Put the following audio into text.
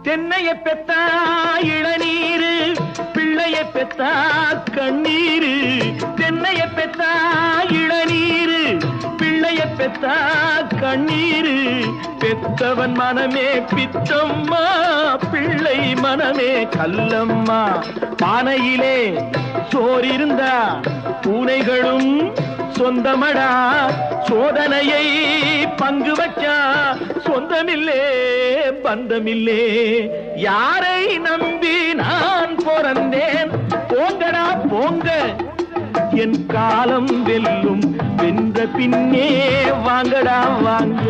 தென்னைய பெத்தா இளநீரு, பிள்ளைய பெத்தா கண்ணீரு. தென்னைய பெத்தா இளநீரு, பிள்ளைய பெத்தா கண்ணீரு. பெத்தவன் மனமே பித்தம்மா, பிள்ளை மனமே கல்லம்மா. பானையிலே சோறிருந்தா பூனைகளும் சொந்தமடா. சோதனையை பங்கு வச்சா சொந்தமில்லே பந்தமில்லே. யாரை நம்பி நான் பிறந்தேன்? போங்கடா போங்க, என் காலம் வெல்லும். வென்ற பின்னே வாங்கடா வாங்க.